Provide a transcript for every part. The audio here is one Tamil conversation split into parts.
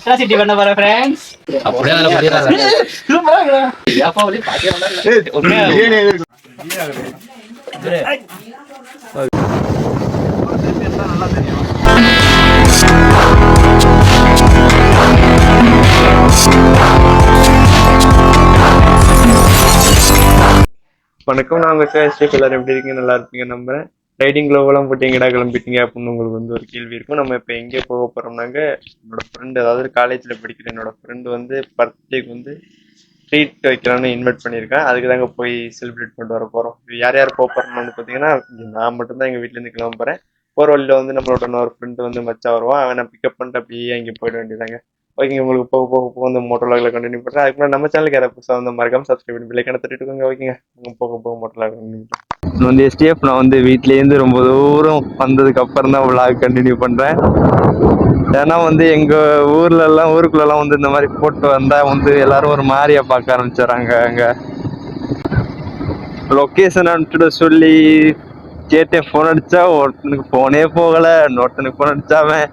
அட்ராசிட்டி பண்ண போற ஃப்ரெண்ட்ஸ். அப்படியே அதல பண்ணிராத. சூப்பரா இருக்குடா. யாப்பா வலி பாக்கவே நல்லா. உண்மையா நல்லா தெரியும். வணக்கம், நான் உங்கள் ஸ்டேப். எல்லாரும் எப்படி இருக்கீங்க? நல்லா இருப்பீங்க நம்புறேன். ரைடிங் க்ளோவெல்லாம் போட்டு எங்கடா கிளம்பிட்டீங்க அப்படின்னு உங்களுக்கு வந்து ஒரு கேள்வி இருக்கும். நம்ம இப்போ எங்கே போக போகிறோம்னாங்க, என்னோட ஃப்ரெண்டு, அதாவது காலேஜில் படிக்கிற என்னோட ஃப்ரெண்டு வந்து பர்த்டேக்கு வந்து ட்ரீட் வைக்கலான்னு இன்வைட் பண்ணியிருக்கேன். அதுக்கு தாங்க போய் செலிப்ரேட் பண்ணிட்டு வர போகிறோம். யார் யார் போக போகிறோம்னு பார்த்தீங்கன்னா, நான் மட்டும்தான் எங்கள் வீட்டிலேருந்து கிளம்ப போகிறேன். போகிற வழியில் வந்து நம்மளோட இன்னொரு ஃப்ரெண்டு வந்து மச்சா வருவான். அவனை பிக்கப் பண்ணிட்டு அப்படியே அங்கே போயிட வேண்டியதாங்க. ஓகேங்க, உங்களுக்கு போக போக போக வந்து மோட்டோலாகில் கண்டினியூ பண்ணுறேன். அதுக்கு முன்னாடி நம்ம சேனலுக்கு யாராவது புதுசாக வந்து மறக்காம சப்ஸ்கிரைப் பண்ணி பிள்ளைக்கான தட்டிட்டு ஓகேங்க. போக போக மோட்டோலாக கண்டினியூ பண்ணுறேன். வந்து எஸ்டிஎஃப் நான் வந்து வீட்லேருந்து ரொம்ப தூரம் வந்ததுக்கு அப்புறம் தான் விளாக் கண்டினியூ பண்ணுறேன். ஏன்னா வந்து எங்கள் ஊருக்குள்ளெல்லாம் வந்து இந்த மாதிரி போட்டு வந்தால் வந்து எல்லாரும் ஒரு மாதிரியா பார்க்க ஆரம்பிச்சிடறாங்க. அங்கே லொக்கேஷன் அனுப்பிச்சுட சொல்லி கேட்டேன். ஃபோன் அடித்தா ஒருத்தனுக்கு ஃபோனே போகலை, இன்னொருத்தனுக்கு ஃபோன் அடித்தாவன்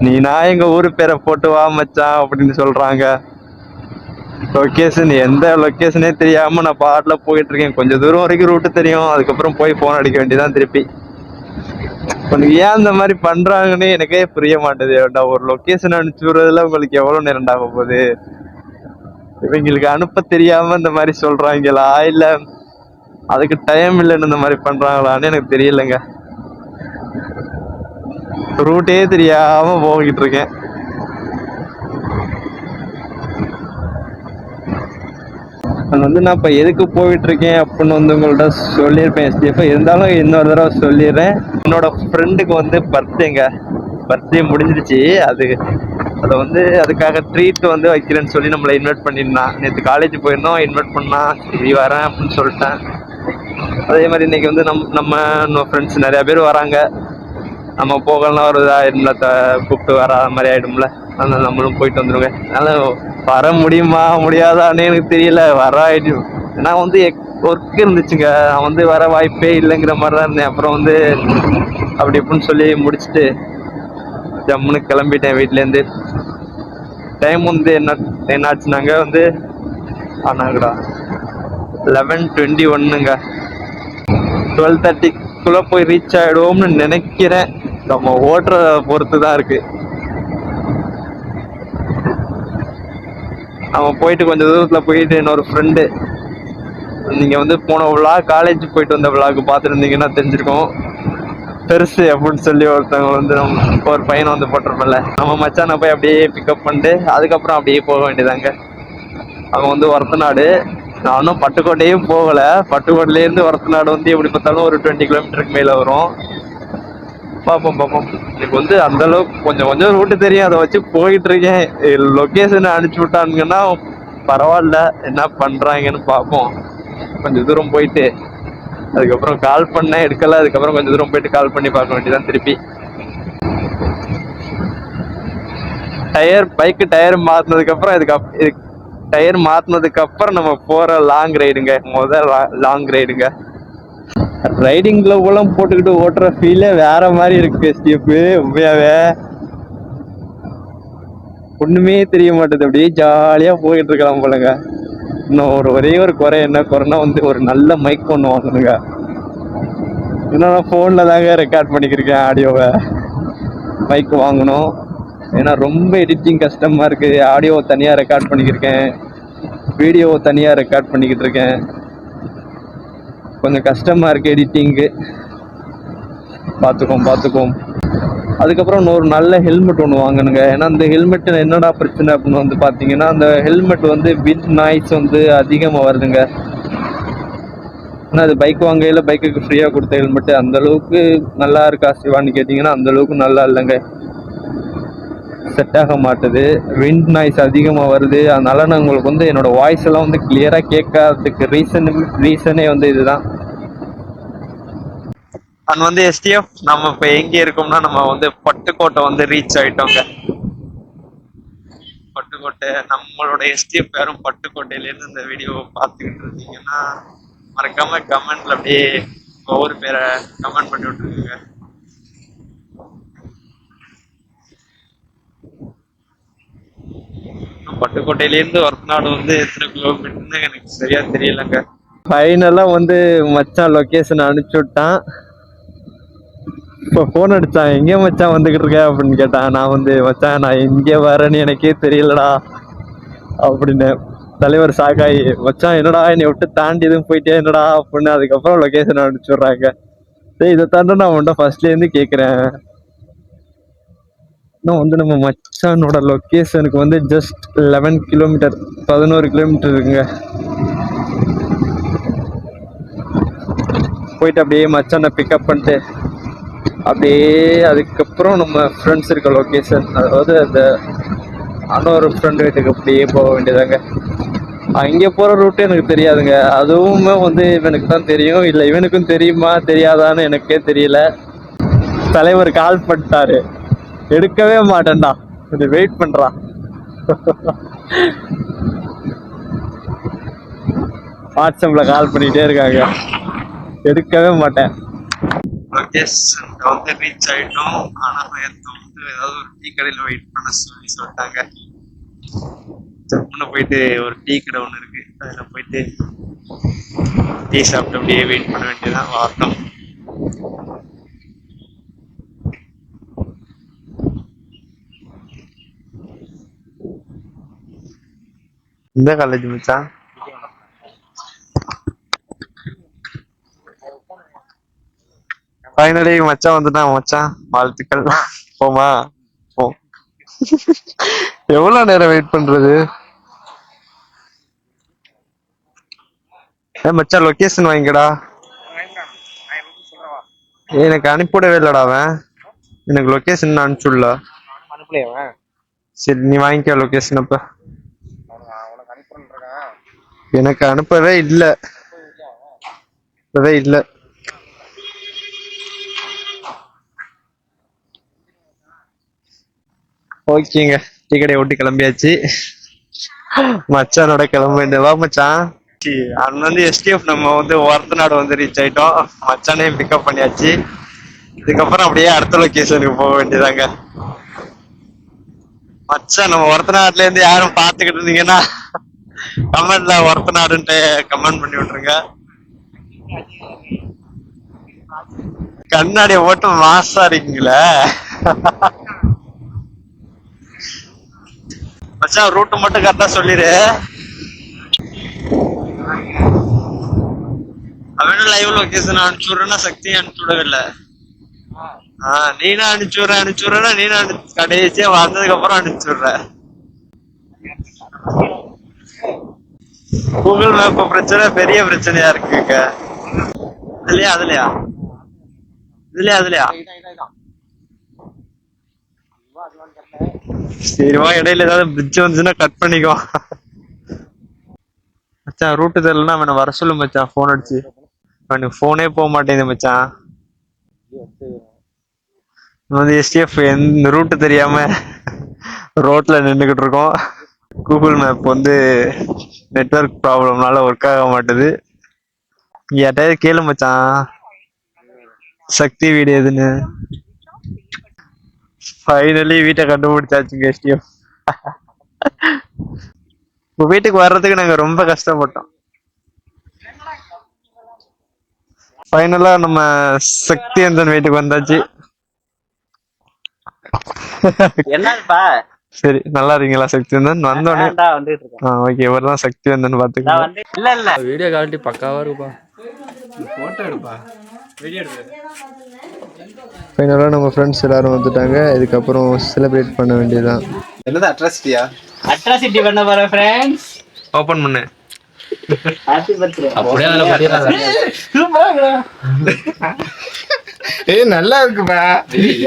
நீனா எங்கள் ஊர் பேரை போட்டு வா மச்சான் அப்படின்னு சொல்கிறாங்க. லொக்கேஷன் எந்த லொக்கேஷனே தெரியாமல் நான் பாட்டில் போயிட்டுருக்கேன். கொஞ்சம் தூரம் வரைக்கும் ரூட்டு தெரியும், அதுக்கப்புறம் போய் ஃபோன் அடிக்க வேண்டியதான் திருப்பி. உனக்கு ஏன் இந்த மாதிரி பண்ணுறாங்கன்னு எனக்கே புரிய மாட்டேது. ஒரு லொக்கேஷன் அனுப்பிச்சு விடுறதுல உங்களுக்கு எவ்வளோ நேரம் ஆக போகுது? இவங்களுக்கு அனுப்ப தெரியாமல் இந்த மாதிரி சொல்கிறாங்களா, இல்லை அதுக்கு டைம் இல்லைன்னு இந்த மாதிரி பண்ணுறாங்களான்னு எனக்கு தெரியலைங்க. ரூட்டே தெரியாமல் போய்கிட்டு இருக்கேன். நான் இப்போ எதுக்கு போயிட்டு இருக்கேன் அப்படின்னு வந்து உங்கள்கிட்ட சொல்லியிருப்பேன் எஸ்டிஎஃப். இருந்தாலும் இன்னொரு தடவை சொல்லிடுறேன். என்னோட ஃப்ரெண்டுக்கு வந்து பர்த்டே முடிஞ்சிருச்சு. அதை வந்து அதுக்காக ட்ரீட் வந்து வைக்கிறேன்னு சொல்லி நம்மளை இன்வைட் பண்ணியிருந்தான். நேற்று காலேஜ் போயிருந்தோம், இன்வைட் பண்ணான். சரி வரேன் அப்படின்னு சொல்லிட்டேன். அதே மாதிரி இன்னைக்கு வந்து நம்ம ஃப்ரெண்ட்ஸ் நிறையா பேர் வராங்க. நம்ம போகலாம் ஒரு இதாக கூப்பிட்டு வர மாதிரி ஆகிடும்ல, அதனால நம்மளும் போயிட்டு வந்துடுங்க. அதனால வர முடியுமா முடியாதான்னு எனக்கு தெரியல. வர ஆகிடும். நான் வந்து ஒர்க் இருந்துச்சுங்க, நான் வந்து வர வாய்ப்பே இல்லைங்கிற மாதிரி தான் இருந்தேன். அப்புறம் வந்து அப்படி இப்படின்னு சொல்லி முடிச்சுட்டு ஜம்முன்னு கிளம்பிட்டேன் வீட்டிலேருந்து. டைம் வந்து என்னாச்சுனாங்க வந்து ஆனாங்கடா 11:21ங்க. 12:30க்குள்ளே போய் ரீச் ஆகிடுவோம்னு நினைக்கிறேன். நம்ம ஓட்டுற பொறுத்து தான் இருக்கு. நம்ம போயிட்டு கொஞ்சம் தூரத்தில் போயிட்டு இன்னொரு ஃப்ரெண்டு, நீங்கள் வந்து போன விளாக் காலேஜ் போயிட்டு வந்த விளாக் பார்த்துருந்தீங்கன்னா தெரிஞ்சிருக்கோம். பெருசு அப்படின்னு சொல்லி ஒருத்தவங்க வந்து ஒரு பையனை வந்து போட்டிருப்பல, நம்ம மச்சானை போய் அப்படியே பிக்கப் பண்ணிட்டு அதுக்கப்புறம் அப்படியே போக வேண்டியதாங்க. அவங்க வந்து ஒரத்தநாடு, நானும் பட்டுக்கோட்டையும் போகலை. பட்டுக்கோட்டையிலேருந்து ஒரத்தநாடு வந்து எப்படி பார்த்தாலும் ஒரு 20 கிலோமீட்டருக்கு மேலே வரும். பார்ப்போம். எனக்கு வந்து அந்த அளவுக்கு கொஞ்சம் ரூட்டு தெரியும், அதை வச்சு போயிட்டு இருக்கேன். லொக்கேஷன் அனுப்பிச்சு விட்டானுங்கன்னா பரவாயில்ல, என்ன பண்ணுறாங்கன்னு பார்ப்போம். கொஞ்சம் தூரம் போயிட்டு அதுக்கப்புறம் கால் பண்ணேன், எடுக்கல. அதுக்கப்புறம் கொஞ்சம் தூரம் போயிட்டு கால் பண்ணி பார்க்க வேண்டியதான் திருப்பி. பைக்கு டயர் மாற்றினதுக்கப்புறம் டயர் மாற்றினதுக்கப்புறம் நம்ம போகிற லாங் ரைடுங்க, லாங் ரைடுங்க. ரைடிங் க்ளோவெல்லாம் போட்டுக்கிட்டு ஓட்டுற ஃபீலே வேற மாதிரி இருக்கு ஸ்டீப்பு. உண்மையாவே ஒண்ணுமே தெரிய மாட்டேது, அப்படியே ஜாலியா போயிட்டு இருக்கலாம் போலங்க. இன்னும் ஒரே ஒரு குறை, என்ன குறைன்னா வந்து ஒரு நல்ல மைக் ஒன்று வாங்கணுங்க. இன்னும் நான் ஃபோனில் தாங்க ரெக்கார்ட் பண்ணிக்கிருக்கேன் ஆடியோவை. மைக் வாங்கணும், ஏன்னா ரொம்ப எடிட்டிங் கஷ்டமா இருக்கு. ஆடியோவை தனியாக ரெக்கார்ட் பண்ணிக்கிருக்கேன், வீடியோவை தனியாக ரெக்கார்ட் பண்ணிக்கிட்டு இருக்கேன். கொஞ்சம் கஷ்டமா இருக்கு எடிட்டிங்கு. பார்த்துக்கோம். அதுக்கப்புறம் இன்னொரு நல்ல ஹெல்மெட் ஒன்று வாங்கணுங்க. ஏன்னா அந்த ஹெல்மெட் என்னடா பிரச்சனை அப்படின்னு வந்து பார்த்தீங்கன்னா, அந்த ஹெல்மெட் வந்து விண்ட் நாய்ஸ் வந்து அதிகமாக வருதுங்க. ஆனால் அது பைக் வாங்கையில் பைக்குக்கு ஃப்ரீயாக கொடுத்த ஹெல்மெட்டு அந்த அளவுக்கு நல்லா இருக்கா சிவான்னு கேட்டிங்கன்னா அந்த அளவுக்கு நல்லா இல்லைங்க, செட் ஆக மாட்டுது. விண்ட் நாய்ஸ் அதிகமாக வருது. அதனால நான் உங்களுக்கு வந்து என்னோட வாய்ஸ் எல்லாம் வந்து கிளியராக கேட்காததுக்கு ரீசனே வந்து இதுதான். அது வந்து எஸ்டிஎஃப் நம்ம இப்போ எங்கே இருக்கோம்னா, நம்ம வந்து பட்டுக்கோட்டை வந்து ரீச் ஆகிட்டோங்க. பட்டுக்கோட்டை, நம்மளோட எஸ்டிஎஃப் பேரும் பட்டுக்கோட்டையிலேருந்து இந்த வீடியோ பார்த்துக்கிட்டு இருந்தீங்கன்னா மறக்காம கமெண்ட்ல அப்படியே ஒவ்வொரு பேரை கமெண்ட் பண்ணி விட்டுருக்குங்க. பட்டுக்கோட்டையிலேருந்து ஒரத்தநாடு வந்து எத்தனை கிலோமீட்டர்னு எனக்கு சரியா தெரியலங்க. ஃபைனலா வந்து மச்சான் லொக்கேஷன் அனுப்பிச்சு விட்டான். இப்போ ஃபோன் அடிச்சான், எங்கே மச்சான் வந்துகிட்டு இருக்க அப்படின்னு கேட்டான். நான் வந்து மச்சான் நான் எங்கே வரேன்னு எனக்கே தெரியலடா அப்படின்னு. தலைவர் சாகாயி மச்சான் என்னடா என்னை விட்டு தாண்டி எதுவும் போயிட்டே என்னடா அப்படின்னு. அதுக்கப்புறம் லொக்கேஷன் அனுப்பிச்சு விட்றாங்க. சரி இதை தாண்ட நான் உன்ட்ட ஃபர்ஸ்ட்லேருந்து கேட்குறேன். இன்னும் வந்து நம்ம மச்சானோட லொக்கேஷனுக்கு வந்து ஜஸ்ட் 11 கிலோமீட்டர், 11 கிலோமீட்டர் இருக்குங்க. போயிட்டு அப்படியே மச்சானை பிக்கப் பண்ணிட்டு அப்படியே அதுக்கப்புறம் நம்ம ஃப்ரெண்ட்ஸ் இருக்க லொக்கேஷன், அதாவது அந்த இன்னொரு ஃப்ரெண்ட் வீட்டுக்கு அப்படியே போக வேண்டியதாங்க. அங்கே போகிற ரூட்டு எனக்கு தெரியாதுங்க. அதுவுமே வந்து இவனுக்கு தான் தெரியும். இல்லை இவனுக்கும் தெரியுமா தெரியாதான்னு எனக்கே தெரியல. தலைவர் கால் பண்ணிட்டாரு, எடுக்கவே மாட்டேன்டா, கொஞ்சம் வெயிட் பண்ணுறான். வாட்ஸ்அப்பில் கால் பண்ணிகிட்டே இருக்காங்க, எடுக்கவே மாட்டேன். வந்து ரீச் ஆகிட்டோம். ஆனால் வந்து ஏதாவது ஒரு டீ கடையில் வெயிட் பண்ண சொல்லிட்டாங்க. போயிட்டு ஒரு டீ கடை ஒன்று இருக்கு, அதில் போயிட்டு டீ சாப்பிட்டு அப்படியே வெயிட் பண்ண வேண்டியதான். வார்த்தம் இந்த காலேஜ் மச்சான். ஃபைனலி மச்சான் வந்துட்டான். மச்சான் வாழ்த்துக்கள். போமா போ. எவ்வளவு நேரம் வெயிட் பண்றது? மச்சான் லொகேஷன் வாங்கிக்கடா. எனக்கு அனுப்பிவிடவே இல்லடா அவன். எனக்கு லொகேஷன் அனுப்பிச்சுடல. சரி நீ வாங்கிக்க லொகேஷன். அப்ப எனக்கு அனுப்பவே இல்லை. இல்லை ஓகேங்க, டீ கடையை விட்டு கிளம்பியாச்சு. மச்சானோட கிளம்ப வேண்டியவா மச்சான். அங்க வந்து எஸ்டிஎஃப் நம்ம வந்து ஒரத்தநாடு வந்து ரீச் ஆயிட்டோம். மச்சானையும் பிக்கப் பண்ணியாச்சு. இதுக்கப்புறம் அப்படியே அடுத்த லொகேஷனுக்கு போக வேண்டியதாங்க. மச்சான் நம்ம ஒரத்தநாடுல இருந்து யாரும் பாத்துக்கிட்டு இருந்தீங்கன்னா கமெண்ட்ல ஒரத்தநாடுன்ட்டு கமெண்ட் பண்ணி விட்டுருங்க. கண்ணாடியை போட்டு மாசா இருக்கீங்களே. மச்சான் ரூட் மட்டும் கரெக்டா சொல்லிரு. அவனும் லைவ் லொகேஷன் அனுப்பிச்சுடுறேன்னா சக்தி அனுப்பிச்சுடவே இல்லை. நீனா அனுப்பிச்சுடுறேன்னா நீனா கடைசியா வந்ததுக்கு அப்புறம் அனுப்பிச்சுடுற. கூகுள் மேப் பிரச்சனை பெரிய பிரச்சனையா இருக்குங்க. அதுலயா சரிவா, இடையில ஏதாவது பிரிட்ஜ் வந்துச்சுன்னா கட் பண்ணிக்கோ. மச்சான் ரூட்டு தெரியலன்னா அவனை வர சொல்லு மச்சான், போன் அடிச்சு. அவனுக்கு போனே போக மாட்டேங்குது மச்சான். வந்து எஸ்டிஎஃப் எந்த ரூட்டு தெரியாம ரோட்ல நின்றுகிட்டு இருக்கோம். கூகுள் மேப் வந்து நெட்வொர்க் ப்ராப்ளம்னால ஒர்க் ஆக மாட்டுது. யார்ட்டாவது கேளு மச்சான் சக்தி வீடு எதுன்னு. ஃபைனலி வீட்டை கண்டுபிடிச்சாச்சுங்க எஸ்டிஎஃப். வீட்டுக்கு வர்றதுக்கு நாங்க ரொம்ப கஷ்டப்பட்டோம். ஃபைனலா நம்ம சக்தி அந்தன் வீட்டுக்கு வந்தாச்சு. என்னப்பா சரி நல்லா இருக்கீங்களா சக்தி வந்தன்? வந்தோடனே ஓகே, இவர்தான் சக்தி வந்தன் பாத்துக்கலாம். இல்ல வீடியோ குவாலிட்டி பக்காவா இருக்குப்பா. போட்டோ எடுப்பா, வீடியோ எடுத்து. ஃபைனலாக நம்ம ஃப்ரெண்ட்ஸ் எல்லாரும் வந்துட்டாங்க. இதுக்கப்புறம் செலிப்ரேட் பண்ண வேண்டியதுதான். என்னது அட்ராசிட்டி பண்ண போற ஃப்ரெண்ட்ஸ். ஓபன் பண்ணு. Happy birthday. அப்படியே அதல பண்ணிராத. நல்லா இருக்குப்பா.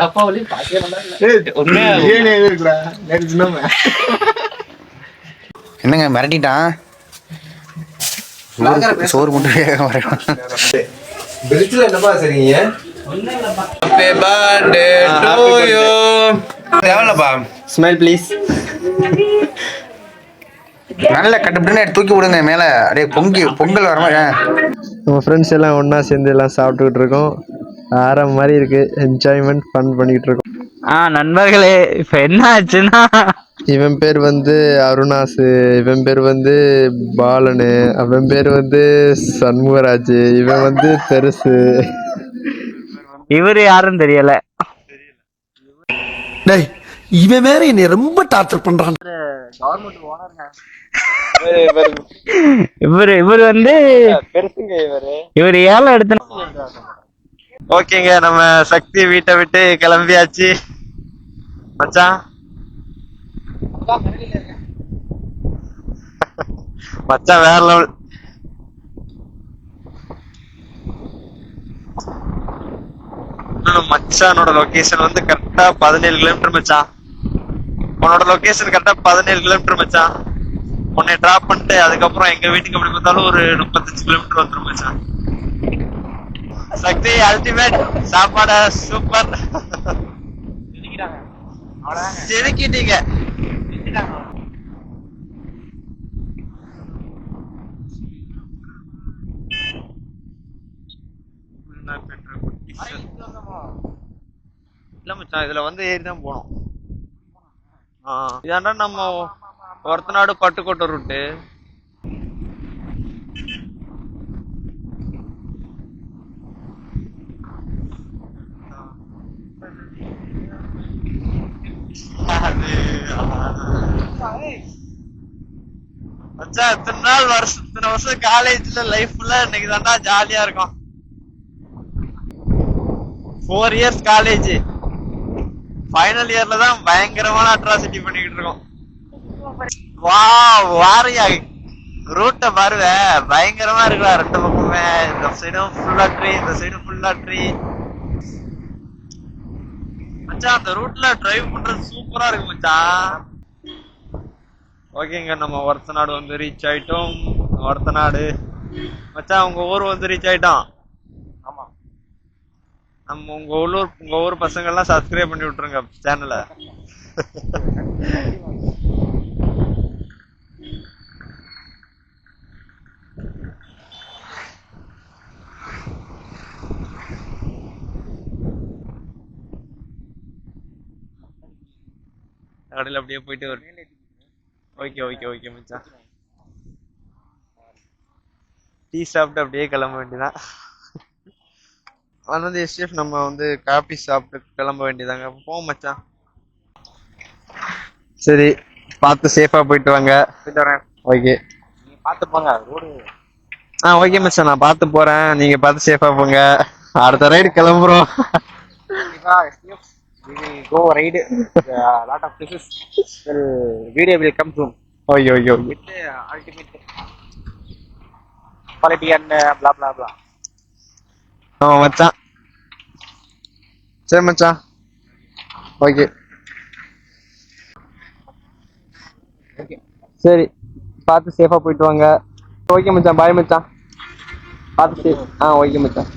ஏப்பா வலி பாக்கே நல்லா இல்ல. உண்மையா ஏனே இருக்குடா. நேத்து நம்ம என்னங்க மிரட்டிட்டான். சோறு மட்டும் வரணும். பிரிட்ஜ்ல என்னப்பா சரிங்க? Happy birthday to you. தேவலப்பா. Smile please. நல்ல கட்டுப்பட்டுன்னு தூக்கி விடுங்க மேல. அப்படியே பொங்கல் வர மாதிரி. நம்ம ஃப்ரெண்ட்ஸ் எல்லாம் ஒண்ணா சேர்ந்து எல்லாம் சாப்பிட்டுக்கிட்டு இருக்கோம். ஆற மாதிரி இருக்கு. என்ஜாய்மெண்ட் ஃபன் பண்ணிட்டு இருக்கோம். நண்பர்களே இப்ப என்ன ஆச்சுன்னா இவன் பேர் வந்து அருணாசு, இவன் பேர் வந்து பாலனு, அவன் பேர் வந்து சண்முகராஜ், இவன் வந்து பெருசு. இவரு யாருன்னு தெரியல. டேய் இவன் வேற என்னை ரொம்ப டார்ச்சர் பண்றான். இவரு வந்து பெருசுங்க இவரு. இவர் ஏழை எடுத்து. ஓகேங்க, நம்ம சக்தி வீட்டை விட்டு கிளம்பியாச்சு மச்சான். மச்சான் வேற லெவல். மச்சானோட லொகேஷன் வந்து கரெக்டா 17 கிலோமீட்டர் மச்சான். உன்னோட லொகேஷன் கரெக்டா 17 கிலோமீட்டர் மச்சான். உன்னை டிராப் பண்ணிட்டு அதுக்கப்புறம் எங்க வீட்டுக்கு அப்படி பார்த்தாலும் ஒரு 35 கிலோமீட்டர் வந்துடும் மச்சான். சக்தி அல்டிமேட், சாப்பாடு சூப்பர். செதுக்கிட்டீங்க. இல்ல மச்சான், இதுல வந்து ஏறிதான் போனோம். இதாண்டா நம்ம ஒருத்தநாடு பட்டுக்கோட்டை ரூட்டு. மச்சான் இத்தனை வருஷம் காலேஜ்ல லைஃப்ல இன்னைக்கு தாண்டா ஜாலியா இருக்கும். 4 years காலேஜ், ஃபைனல் இயர்ல தான் பயங்கரமான அட்ராசிட்டி பண்ணிக்கிட்டு இருக்கோம். வா வாரியா ரூட்ட பாருவ, பயங்கரமா இருக்குடா. 2 பக்கமே இந்த சைடும் ஃபுல்லா ட்ரீ, இந்த சைடும் ஃபுல்லா ட்ரீ. மச்சான் அந்த ரூட்ல டிரைவ் பண்றது சூப்பரா இருக்கு மச்சான். ஓகேங்க, நம்ம ஒரத்தநாடு வந்து ரீச் ஆயிட்டோம். ஒரத்தநாடு மச்சான், உங்க ஊர் வந்து ரீச் ஆயிட்டோம். ஆமா, நம்ம உங்க ஊர் பசங்க எல்லாம் சப்ஸ்கிரைப் பண்ணி விட்டுருங்க சேனலை. கடையில் அப்படியே போயிட்டு வரும். ஓகே ஓகே ஓகே மச்சான், டீ சாப்பிட்டு அப்படியே கிளம்ப வேண்டியதான். வந்து எஸ்டிஎஃப் நம்ம வந்து காபி சாப்பிட்டு கிளம்ப வேண்டியதாங்க. போவோம் மச்சான். சரி, பார்த்து சேஃபா போயிட்டு வாங்க. போயிட்டு வரேன். ஓகே, நீங்க பாத்து போங்க ரோடு. ஓகே மச்சான், நான் பார்த்து போறேன். நீங்க பார்த்து சேஃபா போங்க. அடுத்த ரைடு கிளம்புறோம். We will go ride a lot of places. Video will come soon. Okay okay okay. With ultimate quality and blah blah blah. ஆமா மச்சான். சரி மச்சான், ஓகே சரி, பார்த்து சேஃபா போயிட்டு வாங்க. ஓகே மச்சான், பாய் மச்சான். பார்த்து சேஃப். ஓகே மச்சான்.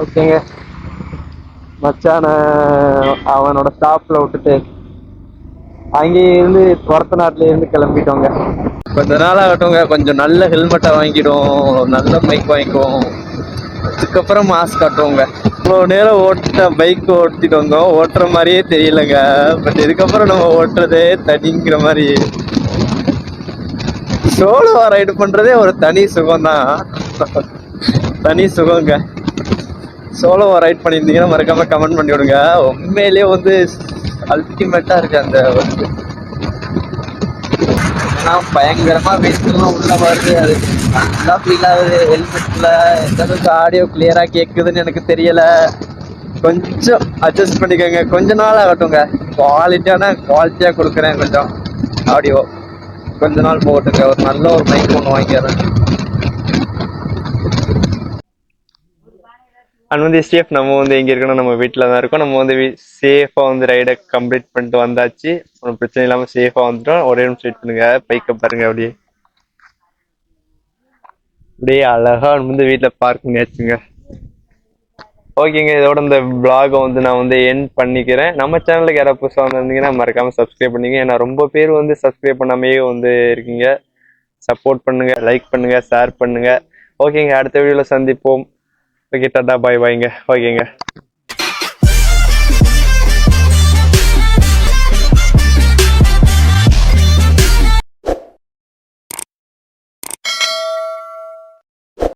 ஓகேங்க மச்சான அவனோட ஸ்டாப்ல விட்டுட்டு அங்கேயே இருந்து ஒரத்தநாட்டுல இருந்து கிளம்பிட்டோங்க. கொஞ்ச நாள் ஆகட்டும்ங்க, கொஞ்சம் நல்ல ஹெல்மெட்டை வாங்கிடும், நல்ல பைக் வாங்கிக்குவோம், அதுக்கப்புறம் மாஸ்க் காட்டுவோங்க. இவ்வளோ நேரம் பைக் ஓட்டிட்டு வந்தோம், ஓட்டுற மாதிரியே தெரியலங்க. பட் இதுக்கப்புறம் நம்ம ஓட்டுறதே தனிங்கிற மாதிரி. சோலோவா ரைடு பண்றதே ஒரு தனி சுகம்தான், தனி சுகங்க. சோலோவா ரைட் பண்ணியிருந்தீங்கன்னா மறக்காம கமெண்ட் பண்ணி விடுங்க. உண்மையிலேயே வந்து அல்டிமேட்டா இருக்கு அந்த ஒர்க். பயங்கரமா வெயிட்லாம் உள்ள வருது, அது நல்லா ஃபீல் ஆகுது. ஹெல்மெட்ல எந்த அளவுக்கு ஆடியோ கிளியரா கேட்குதுன்னு எனக்கு தெரியல. கொஞ்சம் அட்ஜஸ்ட் பண்ணிக்கோங்க, கொஞ்ச நாள் ஆகட்டுங்க. குவாலிட்டியா கொடுக்குறேன் கொஞ்சம் ஆடியோ. கொஞ்ச நாள் போகட்டுங்க, ஒரு நல்ல ஒரு மைக் ஒன்று வாங்கிடுறேன். அண்ட் வந்து எஸ்டிஎஃப் நம்ம வந்து எங்கே இருக்கணும், நம்ம வீட்டில் தான் இருக்கோம். நம்ம வந்து சேஃபாக வந்து ரைடை கம்ப்ளீட் பண்ணிட்டு வந்தாச்சு. ஒன்றும் பிரச்சனை இல்லாமல் சேஃபாக வந்துட்டோம். ஒரே நிமிஷம் வெயிட் பண்ணுங்க, பைக்கை பாருங்க. அப்படியே அப்படியே அழகா வந்து வீட்டில் பார்க்கிங் ஆச்சுங்க. ஓகேங்க, இதோட இந்த vlog-ஐ வந்து நான் வந்து எண்ட் பண்ணிக்கிறேன். நம்ம சேனலுக்கு யாராவது புதுசாக வந்திருந்தீங்கன்னா மறக்காம சப்ஸ்கிரைப் பண்ணிங்க. ஏன்னா ரொம்ப பேர் வந்து சப்ஸ்கிரைப் பண்ணாமையே வந்து இருக்கீங்க. சப்போர்ட் பண்ணுங்க, லைக் பண்ணுங்க, ஷேர் பண்ணுங்க. ஓகேங்க, அடுத்த வீடியோவில் சந்திப்போம். ஓகே, டாடா, பாய் பாய்ங்க. ஓகேங்க.